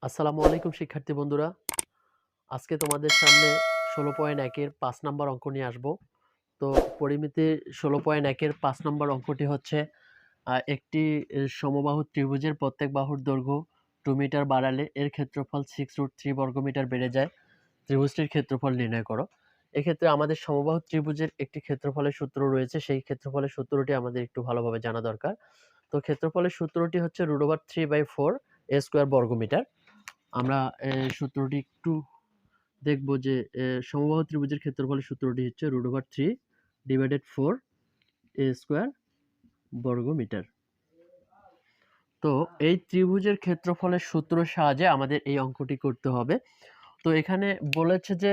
আসসালামু আলাইকুম শিক্ষার্থী বন্ধুরা। আজকে তোমাদের সামনে ১৬.১ এর ৫ নাম্বার অঙ্ক নিয়ে আসব। তো পরিমিতি ১৬.১ এর ৫ নাম্বার অঙ্কটি হচ্ছে একটি সমবাহু ত্রিভুজের প্রত্যেক বাহুর দৈর্ঘ্য 2 মিটার বাড়ালে এর ক্ষেত্রফল 6√3 বর্গমিটার বেড়ে যায়। ত্রিভুজটির ক্ষেত্রফল নির্ণয় করো। এক্ষেত্রে আমাদের সমবাহু ত্রিভুজের একটি ক্ষেত্রফলের সূত্র রয়েছে। সেই ক্ষেত্রফলের সূত্রটি আমাদের একটু ভালোভাবে জানা দরকার। তো ক্ষেত্রফলের সূত্রটি হচ্ছে √3/4 a স্কয়ার বর্গমিটার। আমরা সূত্রটি একটু দেখব যে সমবাহু ত্রিভুজের ক্ষেত্রফলের সূত্রটি হচ্ছে √3/4 a স্কয়ার বর্গমিটার। তো এই ত্রিভুজের ক্ষেত্রফলের সূত্রের সাহায্যে আমাদের এই অঙ্কটি করতে হবে। তো এখানে বলেছে যে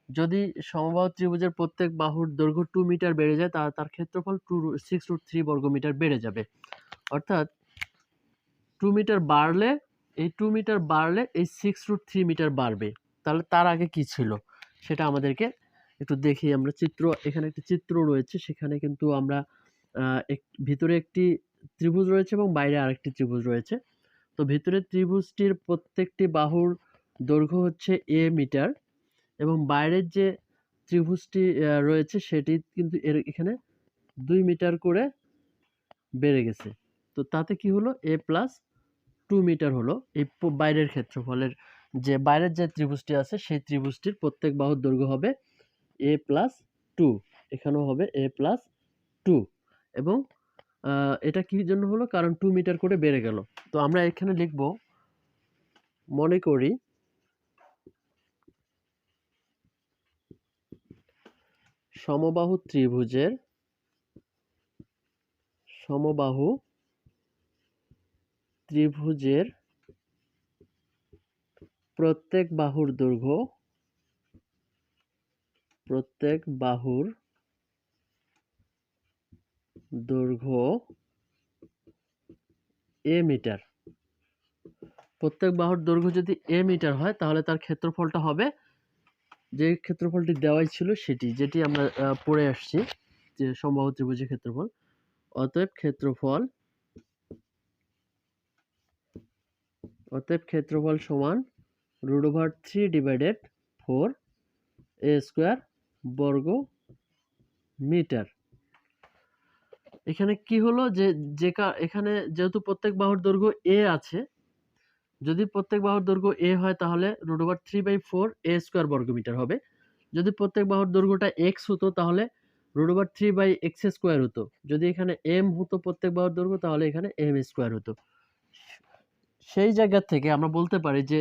যদি সমবাহু ত্রিভুজের প্রত্যেক বাহুর দৈর্ঘ্য 2 মিটার বেড়ে যায় তার ক্ষেত্রফল 6√3 বর্গমিটার বেড়ে যাবে। অর্থাৎ 2 মিটার বাড়লে এই 2 মিটার বাড়লে এই 6√3 মিটার বাড়বে। তাহলে তার আগে কি ছিল সেটা আমাদেরকে একটু দেখি। আমরা এখানে একটি চিত্র রয়েছে, সেখানে কিন্তু আমরা ভিতরে একটি ত্রিভুজ রয়েছে এবং বাইরে আরেকটি ত্রিভুজ রয়েছে। তো ভিতরের ত্রিভুজটির প্রত্যেকটি বাহুর দৈর্ঘ্য হচ্ছে a মিটার এবং বাইরের যে ত্রিভুজটি রয়েছে সেটি কিন্তু এখানে 2 মিটার করে বেড়ে গেছে। তো তাতে কি হলো, a প্লাস 2 মিটার হলো এই বাইরের ক্ষেত্রফলের। যে বাইরের যে ত্রিভুজটি আছে সেই ত্রিভুজটির প্রত্যেক বাহুর দৈর্ঘ্য হবে a প্লাস 2, এখানেও হবে a প্লাস 2 এবং এটা কি জন্য হলো, কারণ 2 মিটার করে বেড়ে গেল। তো আমরা এখানে লিখব, মনে করি সমবাহু ত্রিভুজের প্রত্যেক বাহুর দৈর্ঘ্য a মিটার। প্রত্যেক বাহুর দৈর্ঘ্য যদি a মিটার হয় তাহলে তার ক্ষেত্রফলটা হবে যে ক্ষেত্রফলটি দেওয়াই ছিল সেটি, যেটি আমরা পড়ে আসছি যে সমবাহু ত্রিভুজের ক্ষেত্রফল। অতএব ক্ষেত্রফল সমান √3/4 a স্কয়ার বর্গ মিটার। এখানে কি হলো যে এখানে যেহেতু প্রত্যেক বাহুর দৈর্ঘ্য a আছে, যদি প্রত্যেক বাহুর দৈর্ঘ্য a হয় তাহলে √3/4 a স্কয়ার বর্গমিটার হবে। যদি প্রত্যেক বাহুর দৈর্ঘ্যটা x হতো তাহলে √3/x স্কয়ার হতো। যদি এখানে m হতো প্রত্যেক বাহুর দৈর্ঘ্য তাহলে এখানে m স্কয়ার হতো। সেই জায়গা থেকে আমরা বলতে পারি যে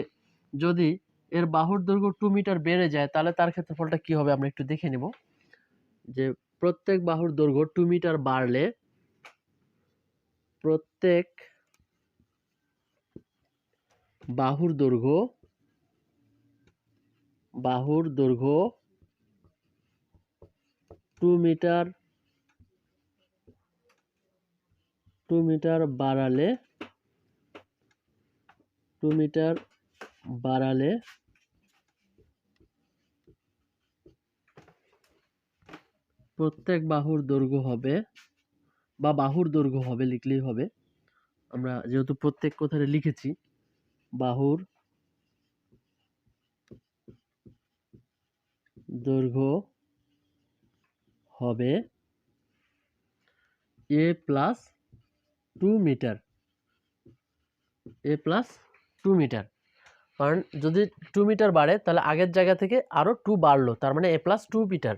যদি এর বাহুর দৈর্ঘ্য 2 মিটার বেড়ে যায় তাহলে তার ক্ষেত্রফলটা কি হবে আমরা একটু দেখে নেব। যে প্রত্যেক বাহুর দৈর্ঘ্য 2 মিটার বাড়লে প্রত্যেক বাহুর দৈর্ঘ্য 2 মিটার বাড়ালে প্রত্যেক বাহুর দৈর্ঘ্য হবে, বা বাহুর দৈর্ঘ্য হবে লিখলেই হবে। আমরা যেহেতু প্রত্যেক কথাটা লিখেছি, বাহুর দৈর্ঘ্য হবে a প্লাস 2 মিটার। কারণ যদি 2 মিটার বাড়ে তাহলে আগের জায়গা থেকে আরো 2 বাড়লো, তার মানে a প্লাস 2 মিটার।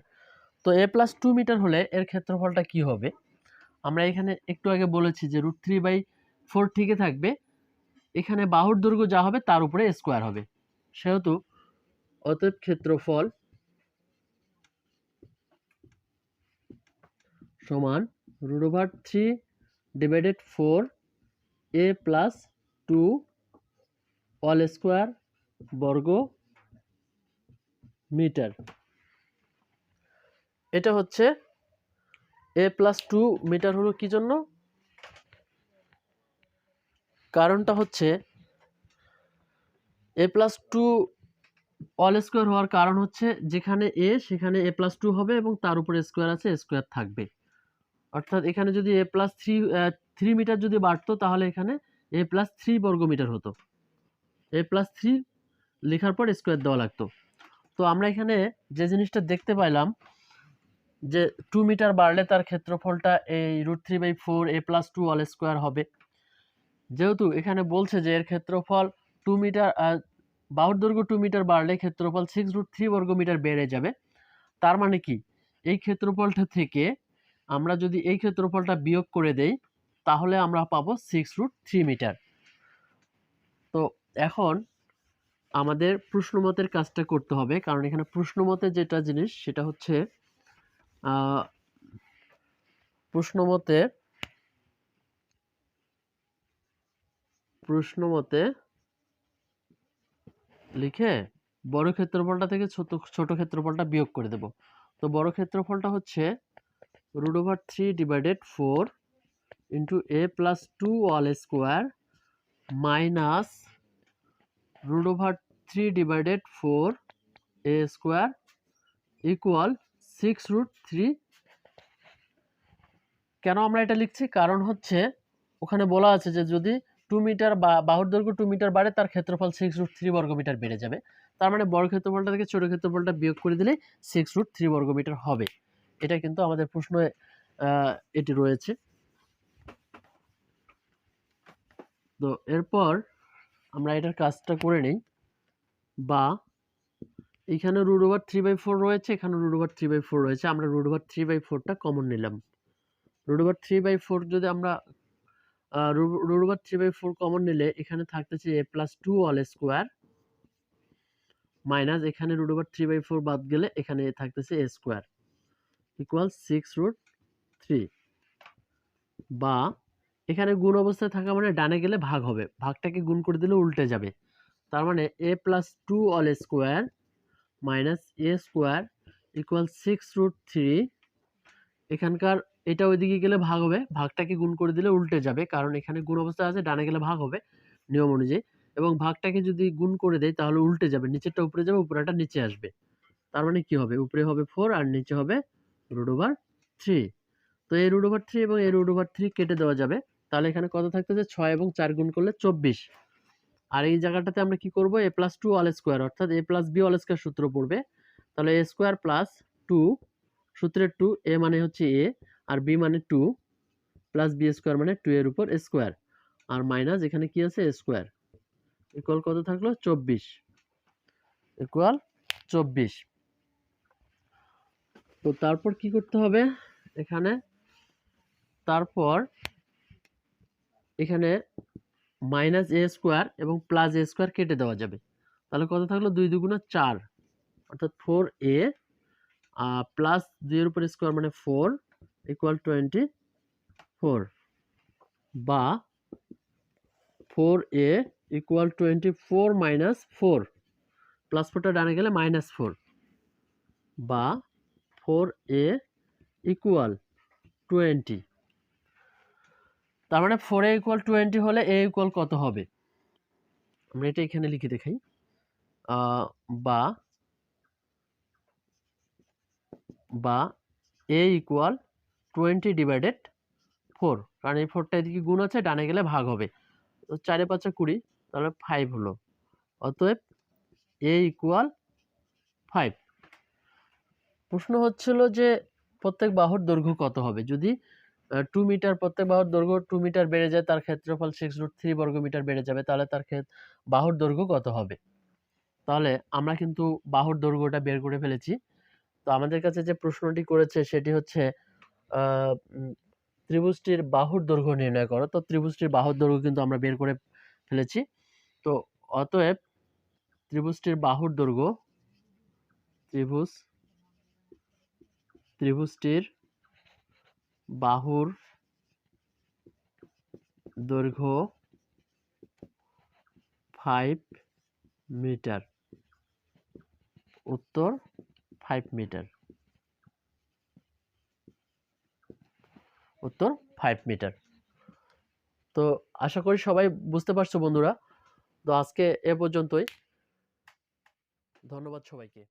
তো a প্লাস 2 মিটার হলে এর ক্ষেত্রফলটা কি হবে, আমরা এখানে একটু আগে বলেছি যে √3/4 ঠিকই থাকবে, এখানে বাহুর দৈর্ঘ্য যা হবে তার উপরে স্কয়ার হবে। সেহেতু অতএব ক্ষেত্রফল সমান √3/4 a প্লাস 2 অল স্কয়ার বর্গ মিটার। এটা হচ্ছে a প্লাস 2 মিটার হলো কি জন্য, কারণটা হচ্ছে a প্লাস 2 অল স্কয়ার হওয়ার কারণ হচ্ছে যেখানে a সেখানে a প্লাস 2 হবে এবং তার উপরে স্কয়ার আছে, স্কয়ার থাকবে। অর্থাৎ এখানে যদি a প্লাস 3 মিটার যদি বাড়তো তাহলে এখানে a প্লাস 3 বর্গ মিটার হতো। a+3 লেখার পর স্কোয়ার দেওয়া লাগতো। তো আমরা এখানে যে জিনিসটা দেখতে পাইলাম যে 2 মিটার বাড়লে তার ক্ষেত্রফলটা এই √3/4 a+2 হোল স্কোয়ার হবে। যেহেতু এখানে বলছে যে এর ক্ষেত্রফল 2 মিটার, বাহুর দৈর্ঘ্য 2 মিটার বাড়লে ক্ষেত্রফল 6√3 বর্গমিটার বেড়ে যাবে। তার মানে কি, এই ক্ষেত্রফলটা থেকে আমরা যদি এই ক্ষেত্রফলটা বিয়োগ করে দেই তাহলে আমরা পাবো 6√3 মিটার। তো এখন আমাদের প্রশ্নমতের কাজটা করতে হবে, কারণ এখানে প্রশ্নমতে যেটা জিনিস সেটা হচ্ছে প্রশ্নমতে লিখে বড় ক্ষেত্রফলটা থেকে ছোট ক্ষেত্রফলটা বিয়োগ করে দেব। তো বড় ক্ষেত্রফলটা হচ্ছে √3/4 into a+2 whole square minus √3/4 a square equal 6√3। কেন আমরা এটা লিখছি? কারণ হচ্ছে ওখানে বলা আছে যে যদি 2 মিটার বা বাহুর দৈর্ঘ্য 2 মিটার বাড়ে তার ক্ষেত্রফল 6√3 বর্গমিটার বেড়ে যাবে। তার মানে বড় ক্ষেত্রফলটা থেকে ছোট ক্ষেত্রফলটা বিয়োগ করে দিলে 6√3 বর্গমিটার হবে। এটা কিন্তু আমাদের প্রশ্নে এটি রয়েছে। তো এরপর আমরা এটার কাজটা করে নেই। বা এখানে √3/4 রয়েছে, এখানে √3/4 রয়েছে, আমরা √3/4টা কমন নিলাম। √3/4 যদি আমরা √3/4 কমন নিলে এখানে থাকতেছে a+2 হোল স্কোয়ার মাইনাস এখানে √3/4 বাদ গেলে এখানে থাকতেছে a স্কোয়ার ইকুয়াল 6√3। বা এখানে গুণ অবস্থায় থাকা মানে ডানে গেলে ভাগ হবে, ভাগটাকে গুণ করে দিলে উল্টে যাবে। তার মানে a+2 whole square minus a square equal 6√3। এখানকার এটা ওইদিকে গেলে ভাগ হবে, ভাগটাকে গুণ করে দিলে উল্টে যাবে, কারণ এখানে গুণ অবস্থা আছে, ডানে গেলে ভাগ হবে নিয়ম অনুযায়ী। এবং ভাগটাকে যদি গুণ করে দেয় তাহলে উল্টে যাবে, নিচেরটা উপরে যাবে, উপরেটা নিচে আসবে। তার মানে কি হবে, উপরে হবে 4 আর নিচে হবে √3। তো এই √3 এবং এই √3 কেটে দেওয়া যাবে। তাহলে এখানে কত থাকতেছে, 6 এবং 4 গুণ করলে 24। আর এই জায়গাটাতে আমরা কি করব, a+2 হোল স্কোয়ার অর্থাৎ a+b হোল স্কোয়ার সূত্র পড়বে। তাহলে a স্কোয়ার প্লাস 2, সূত্রের 2, a মানে হচ্ছে a আর b মানে 2 প্লাস b স্কোয়ার মানে 2 এর উপর স্কোয়ার আর মাইনাস এখানে কি আছে স্কোয়ার ইকুয়াল কত থাকলো 24 ইকুয়াল 24। তো তারপর কি করতে হবে এখানে, তারপর এখানে মাইনাস a স্কোয়ার এবং প্লাস a স্কোয়ার কেটে দেওয়া যাবে। তাহলে কত থাকলো 2 2 4 অর্থাৎ 4a প্লাস 2 এর উপর স্কোয়ার মানে 4 ইকুয়াল 24। বা 4a ইকুয়াল 24 মাইনাস 4 প্লাস 4টা ডানে গেলে -4 বা 4a ইকুয়াল 20। তার মানে 4a ইকুয়াল 20 হলে a ইকুয়াল কত হবে, আমরা এটা এখানে লিখে দেখাই। বা a ইকুয়াল 20/4, কারণ এই 4টা এদিকে গুণ আছে, ডানে গেলে ভাগ হবে। তো 4 এ 5 20, তাহলে 5 হলো। অতএব a ইকুয়াল 5। প্রশ্ন হচ্ছিল যে প্রত্যেক বাহুর দৈর্ঘ্য কত হবে। যদি 2 মিটার প্রত্যেক বাহুর দৈর্ঘ্য 2 মিটার বেড়ে যায়, তার ক্ষেত্রফল 6√3 বর্গমিটার বেড়ে যাবে, তাহলে তার বাহুর দৈর্ঘ্য কত হবে। তাহলে আমরা কিন্তু বাহুর দৈর্ঘ্যটা বের করে ফেলেছি। তো আমাদের কাছে যে প্রশ্নটি করেছে সেটি হচ্ছে ত্রিভুজটির বাহুর দৈর্ঘ্য নির্ণয় করো। তো ত্রিভুজটির বাহুর দৈর্ঘ্য কিন্তু আমরা বের করে ফেলেছি। তো অতএব ত্রিভুজটির বাহুর দৈর্ঘ্য, ত্রিভুজটির বাহুর দৈর্ঘ্য 5 মিটার। উত্তর 5 মিটার। উত্তর 5 মিটার। তো আশা করি সবাই বুঝতে পারছো বন্ধুরা। তো আজকে এ পর্যন্তই। ধন্যবাদ সবাইকে।